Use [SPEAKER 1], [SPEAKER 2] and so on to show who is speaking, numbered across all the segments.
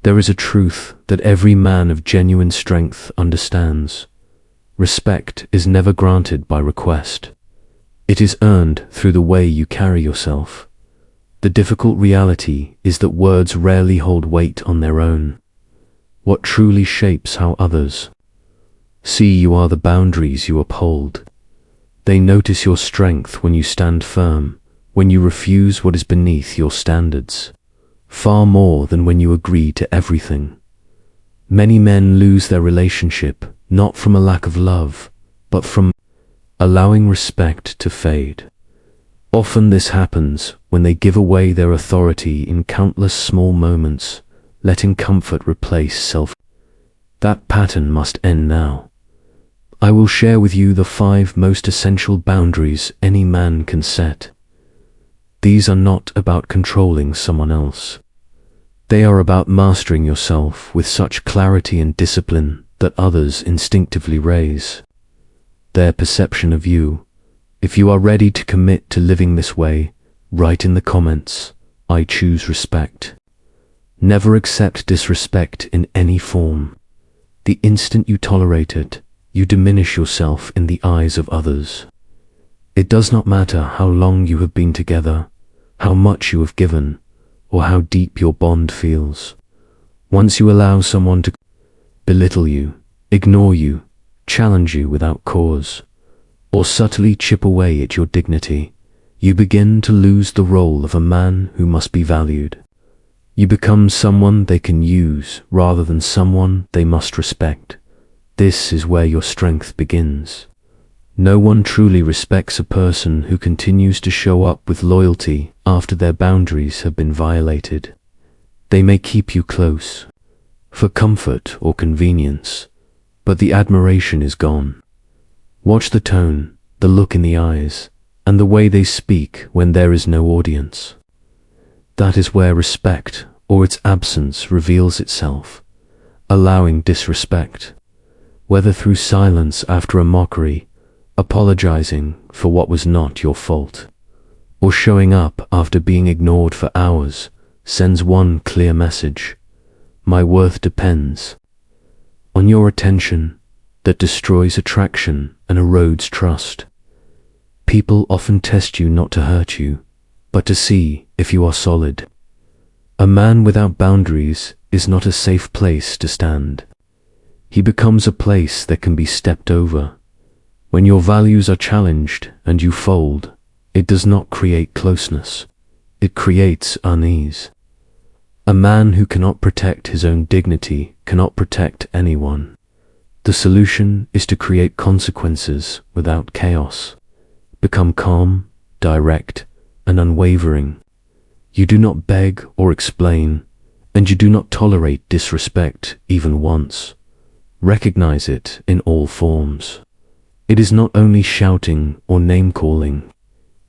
[SPEAKER 1] There is a truth that every man of genuine strength understands. Respect is never granted by request. It is earned through the way you carry yourself. The difficult reality is that words rarely hold weight on their own. What truly shapes how others see you are the boundaries you uphold. They notice your strength when you stand firm, when you refuse what is beneath your standards, far more than when you agree to everything. Many men lose their relationship not from a lack of love, but from allowing respect to fade. Often this happens when they give away their authority in countless small moments, letting comfort replace self. That pattern must end now. I will share with you the 5 most essential boundaries any man can set. These are not about controlling someone else. They are about mastering yourself with such clarity and discipline that others instinctively raise their perception of you. If you are ready to commit to living this way, write in the comments, "I choose respect." Never accept disrespect in any form. The instant you tolerate it, you diminish yourself in the eyes of others. It does not matter how long you have been together, how much you have given, or how deep your bond feels. Once you allow someone to belittle you, ignore you, challenge you without cause, or subtly chip away at your dignity, you begin to lose the role of a man who must be valued. You become someone they can use rather than someone they must respect. This is where your strength begins. No one truly respects a person who continues to show up with loyalty after their boundaries have been violated. They may keep you close for comfort or convenience, but the admiration is gone. Watch the tone, the look in the eyes, and the way they speak when there is no audience. That is where respect, or its absence, reveals itself. Allowing disrespect, whether through silence after a mockery, apologizing for what was not your fault, or showing up after being ignored for hours, sends one clear message: my worth depends on your attention. That destroys attraction and erodes trust. People often test you not to hurt you, but to see if you are solid. A man without boundaries is not a safe place to stand. He becomes a place that can be stepped over. When your values are challenged and you fold, it does not create closeness. It creates unease. A man who cannot protect his own dignity cannot protect anyone. The solution is to create consequences without chaos. Become calm, direct, and unwavering. You do not beg or explain, and you do not tolerate disrespect even once. Recognize it in all forms. It is not only shouting or name-calling.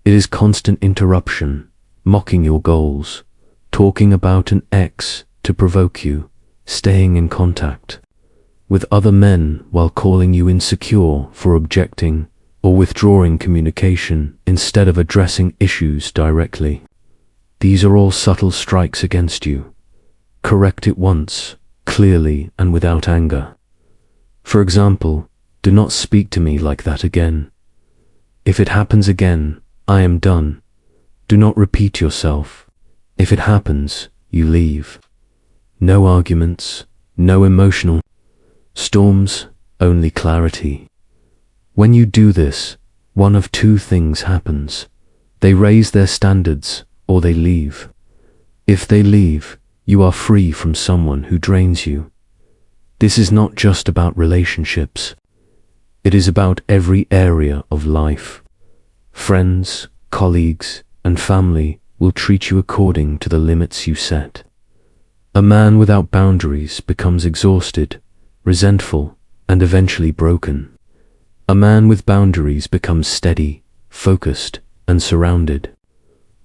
[SPEAKER 1] It is constant interruption, mocking your goals, talking about an ex to provoke you, staying in contact with other men while calling you insecure for objecting, or withdrawing communication instead of addressing issues directly. These are all subtle strikes against you. Correct it once, clearly and without anger. For example, do not speak to me like that again. If it happens again, I am done. Do not repeat yourself. If it happens, you leave. No arguments, no emotional storms, only clarity. When you do this, one of 2 things happens. They raise their standards, or they leave. If they leave, you are free from someone who drains you. This is not just about relationships. It is about every area of life. Friends, colleagues, and family will treat you according to the limits you set. A man without boundaries becomes exhausted, resentful, and eventually broken. A man with boundaries becomes steady, focused, and surrounded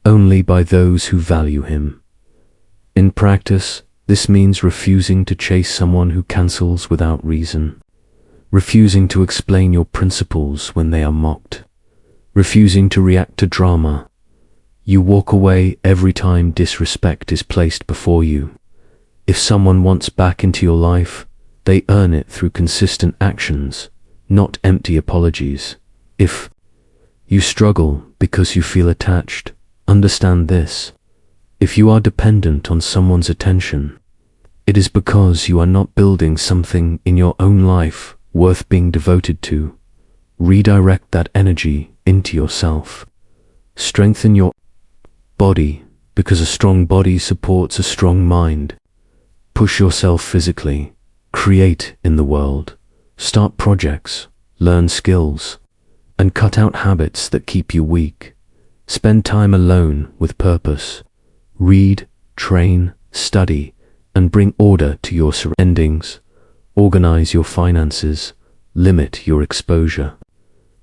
[SPEAKER 1] only by those who value him. In practice, this means refusing to chase someone who cancels without reason, refusing to explain your principles when they are mocked, refusing to react to drama. You walk away every time disrespect is placed before you. If someone wants back into your life, they earn it through consistent actions, not empty apologies. If you struggle because you feel attached, understand this. If you are dependent on someone's attention, it is because you are not building something in your own life worth being devoted to. Redirect that energy into yourself. Strengthen your body, because a strong body supports a strong mind. Push yourself physically. Create in the world. Start projects. Learn skills. And cut out habits that keep you weak. Spend time alone with purpose. Read, train, study, and bring order to your surroundings. Organize your finances. Limit your exposure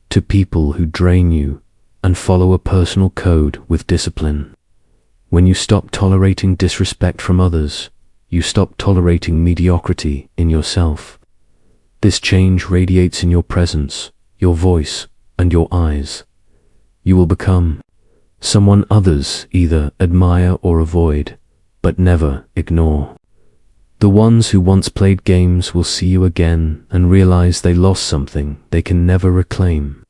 [SPEAKER 1] to people who drain you, and follow a personal code with discipline. When you stop tolerating disrespect from others, you stop tolerating mediocrity in yourself. This change radiates in your presence, your voice, and your eyes. You will become someone others either admire or avoid, but never ignore. The ones who once played games will see you again and realize they lost something they can never reclaim,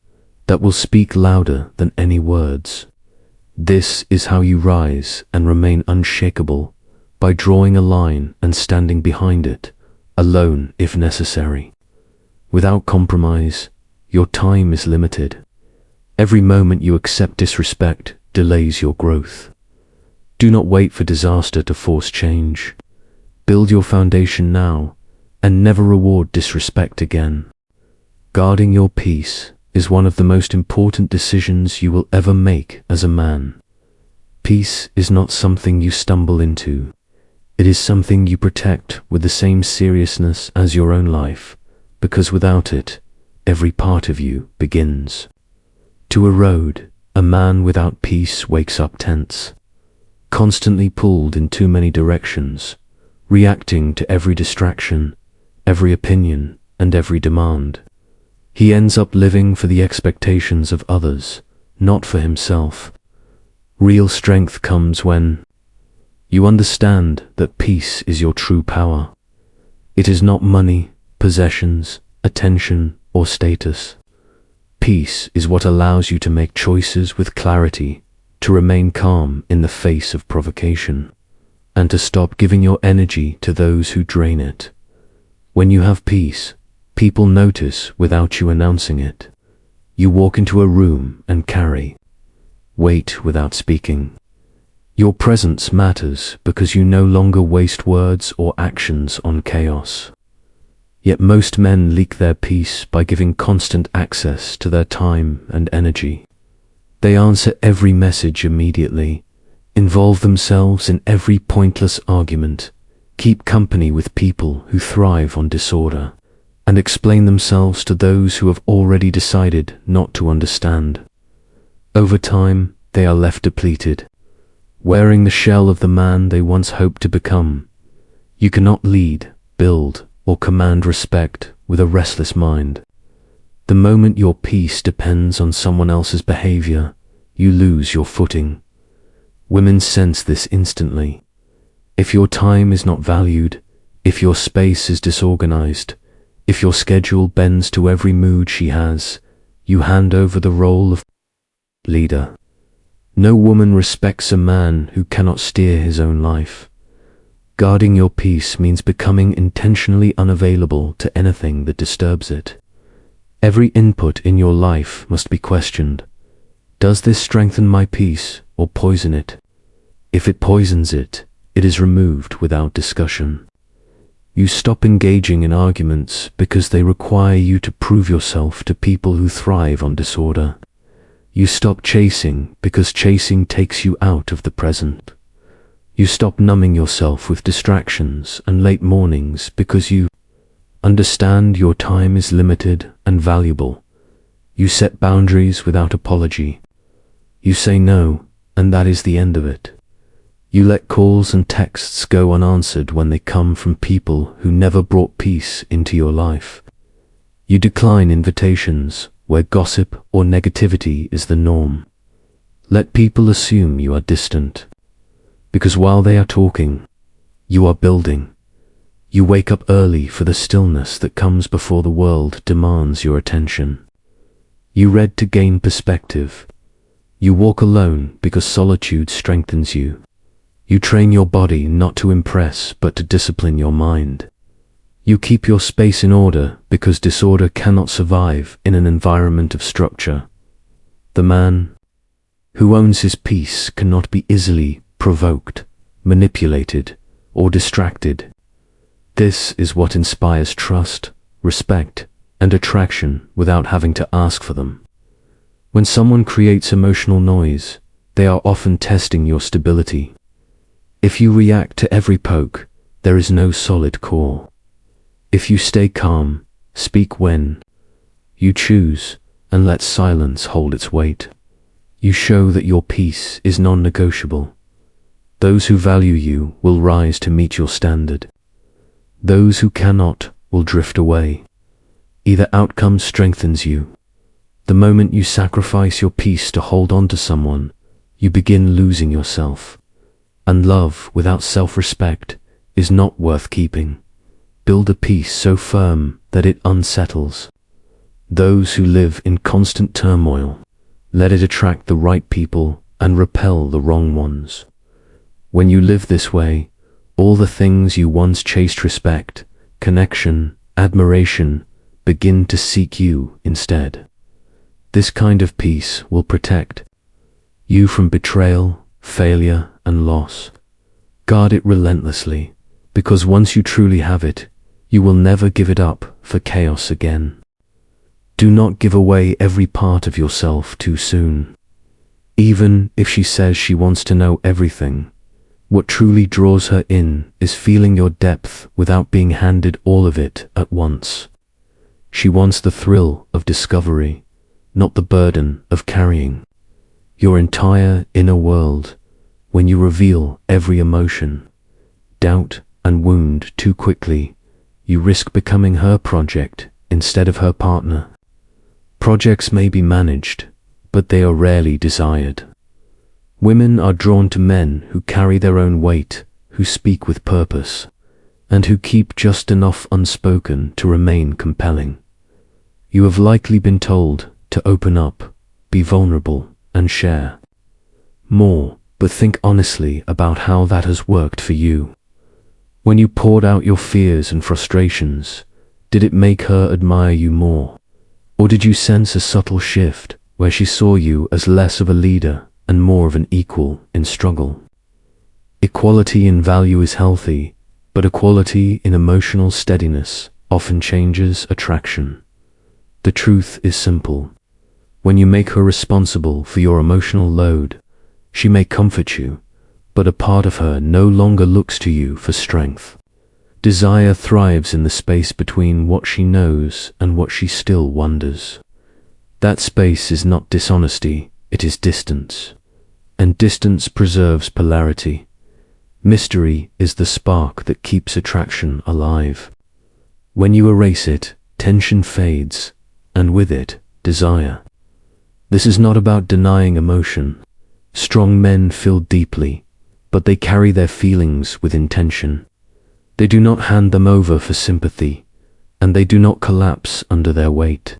[SPEAKER 1] that will speak louder than any words. This is how you rise and remain unshakable, by drawing a line and standing behind it, alone if necessary. Without compromise, your time is limited. Every moment you accept disrespect delays your growth. Do not wait for disaster to force change. Build your foundation now, and never reward disrespect again. Guarding your peace is one of the most important decisions you will ever make as a man. Peace is not something you stumble into. It is something you protect with the same seriousness as your own life, because without it, every part of you begins to erode. A man without peace wakes up tense, constantly pulled in too many directions, reacting to every distraction, every opinion, and every demand. He ends up living for the expectations of others, not for himself. Real strength comes when you understand that peace is your true power. It is not money, possessions, attention, or status. Peace is what allows you to make choices with clarity, to remain calm in the face of provocation, and to stop giving your energy to those who drain it. When you have peace, people notice without you announcing it. You walk into a room and carry weight without speaking. Your presence matters because you no longer waste words or actions on chaos. Yet most men leak their peace by giving constant access to their time and energy. They answer every message immediately, involve themselves in every pointless argument, keep company with people who thrive on disorder, and explain themselves to those who have already decided not to understand. Over time, they are left depleted, wearing the shell of the man they once hoped to become. You cannot lead, build, or command respect with a restless mind. The moment your peace depends on someone else's behavior, you lose your footing. Women sense this instantly. If your time is not valued, if your space is disorganized, if your schedule bends to every mood she has, you hand over the role of leader. No woman respects a man who cannot steer his own life. Guarding your peace means becoming intentionally unavailable to anything that disturbs it. Every input in your life must be questioned. Does this strengthen my peace or poison it? If it poisons it, it is removed without discussion. You stop engaging in arguments because they require you to prove yourself to people who thrive on disorder. You stop chasing because chasing takes you out of the present. You stop numbing yourself with distractions and late mornings because you understand your time is limited and valuable. You set boundaries without apology. You say no, and that is the end of it. You let calls and texts go unanswered when they come from people who never brought peace into your life. You decline invitations where gossip or negativity is the norm. Let people assume you are distant, because while they are talking, You are building. You wake up early for the stillness that comes before the world demands your attention. You read to gain perspective. You walk alone because solitude strengthens you. You train your body not to impress but to discipline your mind. You keep your space in order because disorder cannot survive in an environment of structure. The man who owns his peace cannot be easily provoked, manipulated, or distracted. This is what inspires trust, respect, and attraction without having to ask for them. When someone creates emotional noise, they are often testing your stability. If you react to every poke, there is no solid core. If you stay calm, speak when you choose, and let silence hold its weight, you show that your peace is non-negotiable. Those who value you will rise to meet your standard. Those who cannot will drift away. Either outcome strengthens you. The moment you sacrifice your peace to hold on to someone, you begin losing yourself. And love without self-respect is not worth keeping. Build a peace so firm that it unsettles those who live in constant turmoil. Let it attract the right people and repel the wrong ones. When you live this way, all the things you once chased, respect, connection, admiration, begin to seek you instead. This kind of peace will protect you from betrayal, failure, and loss. Guard it relentlessly, because once you truly have it, you will never give it up for chaos again. Do not give away every part of yourself too soon. Even if she says she wants to know everything, what truly draws her in is feeling your depth without being handed all of it at once. She wants the thrill of discovery, not the burden of carrying your entire inner world. When you reveal every emotion, doubt, and wound too quickly, you risk becoming her project instead of her partner. Projects may be managed, but they are rarely desired. Women are drawn to men who carry their own weight, who speak with purpose, and who keep just enough unspoken to remain compelling. You have likely been told to open up, be vulnerable, and share more, but think honestly about how that has worked for you. When you poured out your fears and frustrations, did it make her admire you more? Or did you sense a subtle shift where she saw you as less of a leader and more of an equal in struggle? Equality in value is healthy, but equality in emotional steadiness often changes attraction. The truth is simple. When you make her responsible for your emotional load, she may comfort you, but a part of her no longer looks to you for strength. Desire thrives in the space between what she knows and what she still wonders. That space is not dishonesty, it is distance. And distance preserves polarity. Mystery is the spark that keeps attraction alive. When you erase it, tension fades, and with it, desire. This is not about denying emotion. Strong men feel deeply, but they carry their feelings with intention. They do not hand them over for sympathy, and they do not collapse under their weight.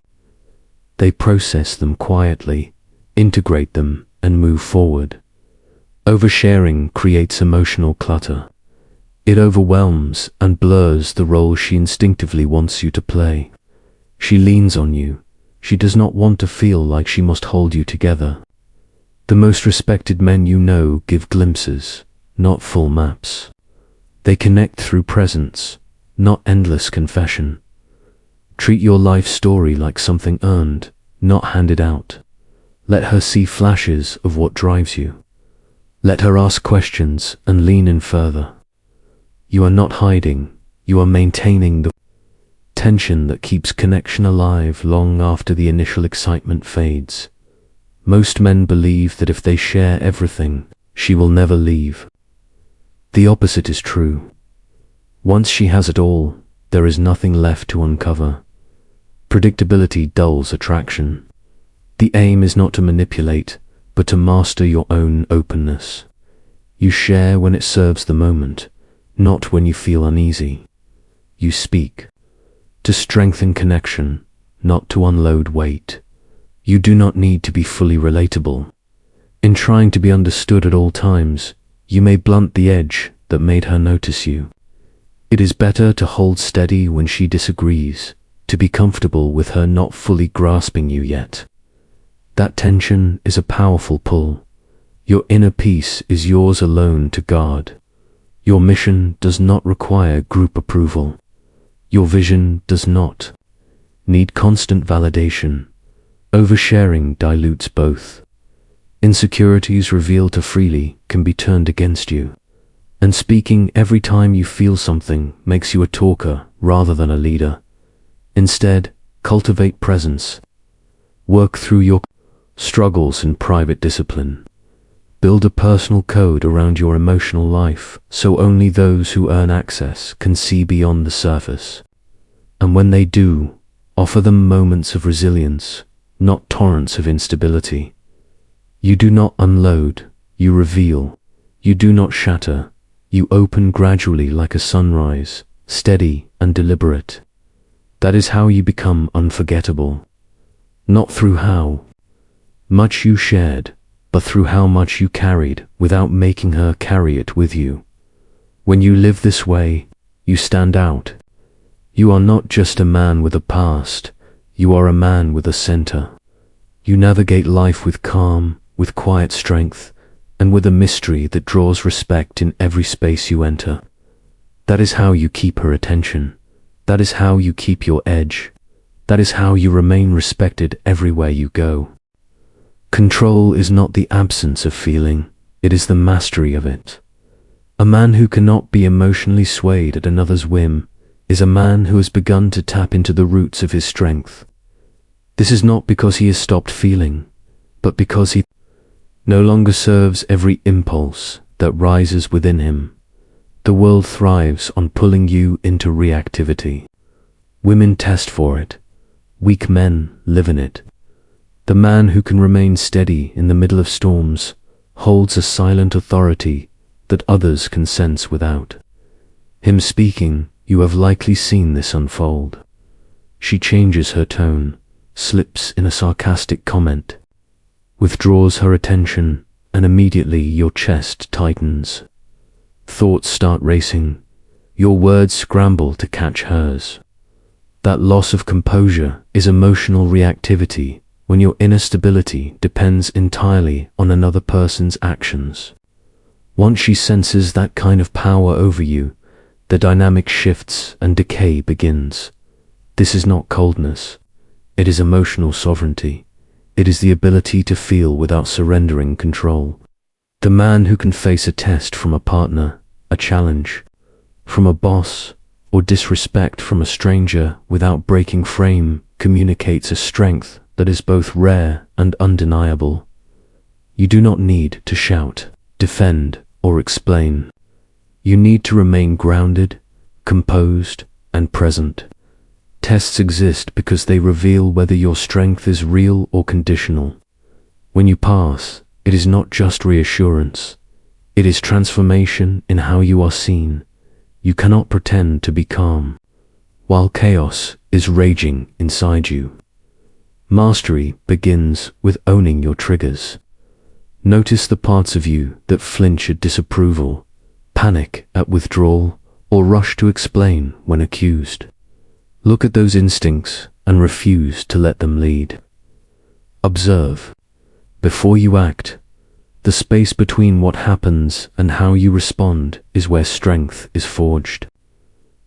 [SPEAKER 1] They process them quietly, integrate them, and move forward. Oversharing creates emotional clutter. It overwhelms and blurs the role she instinctively wants you to play. She leans on you. She does not want to feel like she must hold you together. The most respected men you know give glimpses, not full maps. They connect through presence, not endless confession. Treat your life story like something earned, not handed out. Let her see flashes of what drives you. Let her ask questions and lean in further. You are not hiding, you are maintaining the tension that keeps connection alive long after the initial excitement fades. Most men believe that if they share everything, she will never leave. The opposite is true. Once she has it all, there is nothing left to uncover. Predictability dulls attraction. The aim is not to manipulate, but to master your own openness. You share when it serves the moment. not when you feel uneasy. You speak to strengthen connection, not to unload weight. You do not need to be fully relatable. In trying to be understood at all times, you may blunt the edge that made her notice you. It is better to hold steady when she disagrees, to be comfortable with her not fully grasping you yet. That tension is a powerful pull. Your inner peace is yours alone to guard. Your mission does not require group approval. Your vision does not need constant validation. Oversharing dilutes both. Insecurities revealed too freely can be turned against you. And speaking every time you feel something makes you a talker rather than a leader. Instead, cultivate presence. Work through your struggles in private discipline. Build a personal code around your emotional life so only those who earn access can see beyond the surface. And when they do, offer them moments of resilience, not torrents of instability. You do not unload, you reveal. You do not shatter, you open gradually like a sunrise, steady and deliberate. That is how you become unforgettable. Not through how much you shared, but through how much you carried without making her carry it with you. When you live this way, you stand out. You are not just a man with a past, you are a man with a center. You navigate life with calm, with quiet strength, and with a mystery that draws respect in every space you enter. That is how you keep her attention. That is how you keep your edge. That is how you remain respected everywhere you go. Control is not the absence of feeling, it is the mastery of it. A man who cannot be emotionally swayed at another's whim is a man who has begun to tap into the roots of his strength. This is not because he has stopped feeling, but because he no longer serves every impulse that rises within him. The world thrives on pulling you into reactivity. Women test for it. Weak men live in it. The man who can remain steady in the middle of storms holds a silent authority that others can sense without him speaking. You have likely seen this unfold. She changes her tone, slips in a sarcastic comment, withdraws her attention, and immediately your chest tightens. Thoughts start racing. Your words scramble to catch hers. That loss of composure is emotional reactivity when your inner stability depends entirely on another person's actions. Once she senses that kind of power over you, the dynamic shifts and decay begins. This is not coldness. It is emotional sovereignty. It is the ability to feel without surrendering control. The man who can face a test from a partner, a challenge from a boss, or disrespect from a stranger without breaking frame communicates a strength that is both rare and undeniable. You do not need to shout, defend, or explain. You need to remain grounded, composed, and present. Tests exist because they reveal whether your strength is real or conditional. When you pass, it is not just reassurance. It is transformation in how you are seen. You cannot pretend to be calm while chaos is raging inside you. Mastery begins with owning your triggers. Notice the parts of you that flinch at disapproval, panic at withdrawal, or rush to explain when accused. Look at those instincts and refuse to let them lead. Observe. Before you act, the space between what happens and how you respond is where strength is forged.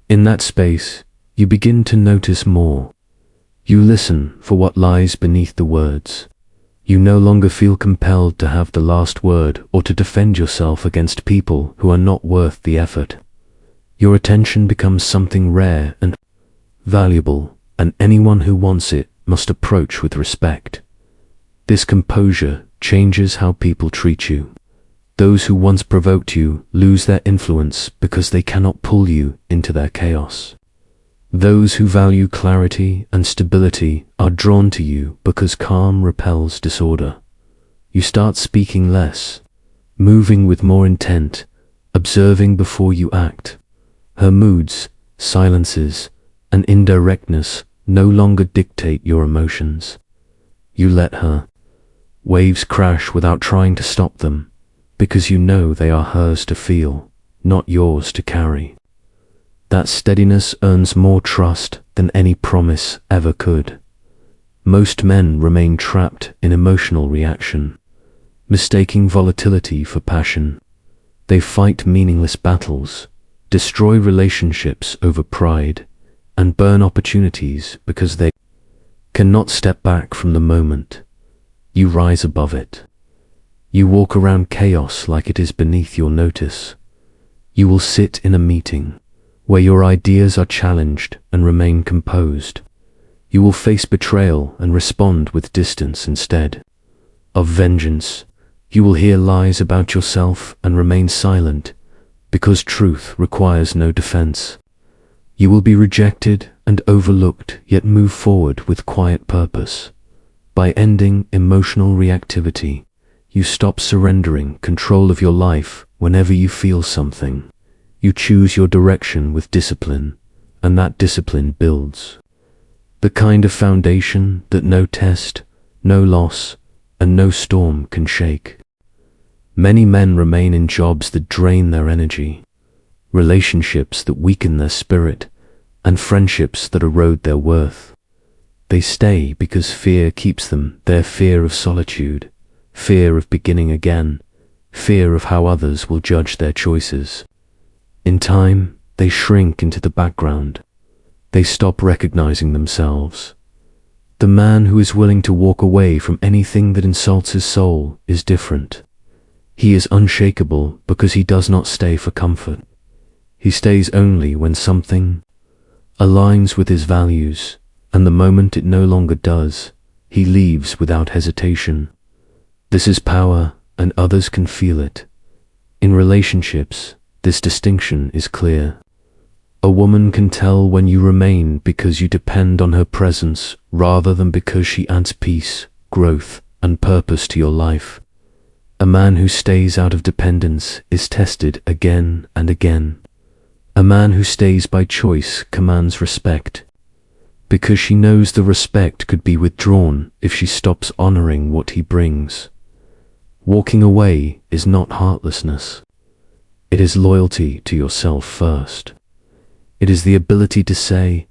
[SPEAKER 1] In that space, you begin to notice more. You listen for what lies beneath the words. You no longer feel compelled to have the last word or to defend yourself against people who are not worth the effort. Your attention becomes something rare and valuable, and anyone who wants it must approach with respect. This composure changes how people treat you. Those who once provoked you lose their influence because they cannot pull you into their chaos. Those who value clarity and stability are drawn to you because calm repels disorder. You start speaking less, moving with more intent, observing before you act. Her moods, silences, and indirectness no longer dictate your emotions. You let her. Waves crash without trying to stop them, because you know they are hers to feel, not yours to carry. That steadiness earns more trust than any promise ever could. Most men remain trapped in emotional reaction, mistaking volatility for passion. They fight meaningless battles, destroy relationships over pride, and burn opportunities because they cannot step back from the moment. You rise above it. You walk around chaos like it is beneath your notice. You will sit in a meeting where your ideas are challenged and remain composed. You will face betrayal and respond with distance instead of vengeance. You will hear lies about yourself and remain silent, because truth requires no defense. You will be rejected and overlooked, yet move forward with quiet purpose. By ending emotional reactivity, you stop surrendering control of your life whenever you feel something. You choose your direction with discipline, and that discipline builds the kind of foundation that no test, no loss, and no storm can shake. Many men remain in jobs that drain their energy, relationships that weaken their spirit, and friendships that erode their worth. They stay because fear keeps them there, fear of solitude, fear of beginning again, fear of how others will judge their choices. In time, they shrink into the background. They stop recognizing themselves. The man who is willing to walk away from anything that insults his soul is different. He is unshakable because he does not stay for comfort. He stays only when something aligns with his values, and the moment it no longer does, he leaves without hesitation. This is power, and others can feel it. In relationships, this distinction is clear. A woman can tell when you remain because you depend on her presence rather than because she adds peace, growth, and purpose to your life. A man who stays out of dependence is tested again and again. A man who stays by choice commands respect, because she knows the respect could be withdrawn if she stops honoring what he brings. Walking away is not heartlessness. It is loyalty to yourself first. It is the ability to say,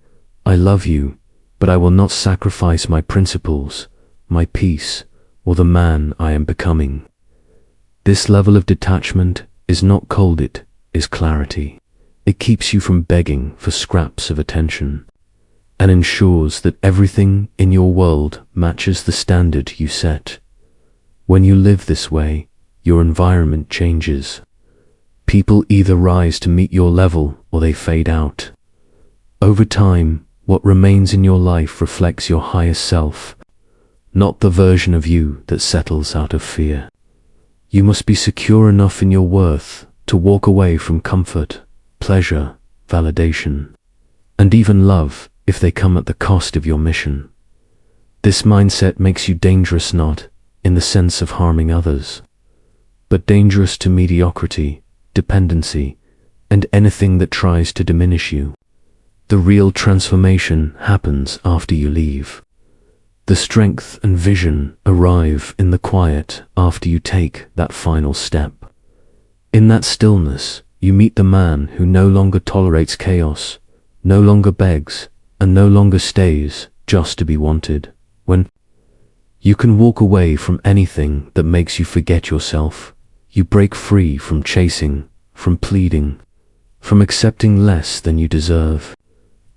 [SPEAKER 1] I love you, but I will not sacrifice my principles, my peace, or the man I am becoming. This level of detachment is not cold, it is clarity. It keeps you from begging for scraps of attention, and ensures that everything in your world matches the standard you set. When you live this way, your environment changes. People either rise to meet your level or they fade out. Over time, what remains in your life reflects your highest self, not the version of you that settles out of fear. You must be secure enough in your worth to walk away from comfort, pleasure, validation, and even love if they come at the cost of your mission. This mindset makes you dangerous not in the sense of harming others, but dangerous to mediocrity, dependency, and anything that tries to diminish you. The real transformation happens after you leave. The strength and vision arrive in the quiet after you take that final step. In that stillness, you meet the man who no longer tolerates chaos, no longer begs, and no longer stays just to be wanted. When you can walk away from anything that makes you forget yourself, you break free from chasing, from pleading, from accepting less than you deserve.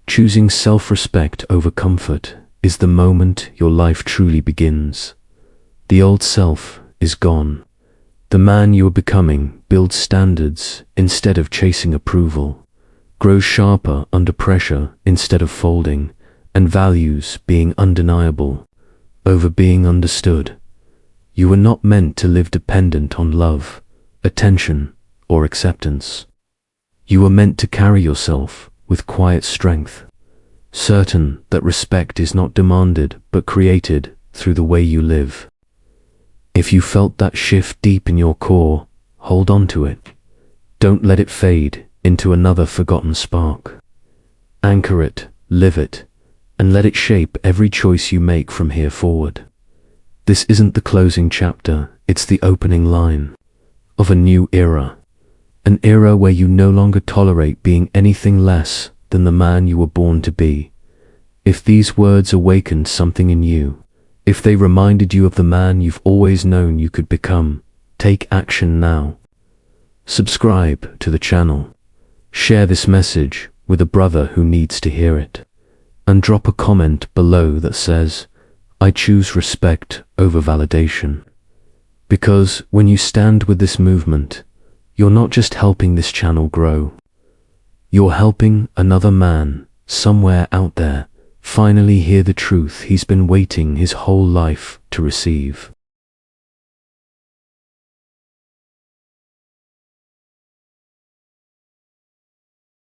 [SPEAKER 1] Choosing self-respect over comfort is the moment your life truly begins. The old self is gone. The man you are becoming builds standards instead of chasing approval, grows sharper under pressure instead of folding, and values being undeniable over being understood. You were not meant to live dependent on love, attention, or acceptance. You were meant to carry yourself with quiet strength, certain that respect is not demanded but created through the way you live. If you felt that shift deep in your core, hold on to it. Don't let it fade into another forgotten spark. Anchor it, live it, and let it shape every choice you make from here forward. This isn't the closing chapter, it's the opening line of a new era. An era where you no longer tolerate being anything less than the man you were born to be. If these words awakened something in you, if they reminded you of the man you've always known you could become, take action now. Subscribe to the channel. Share this message with a brother who needs to hear it. And drop a comment below that says, I choose respect over validation. Because when you stand with this movement, you're not just helping this channel grow. You're helping another man, somewhere out there, finally hear the truth he's been waiting his whole life to receive.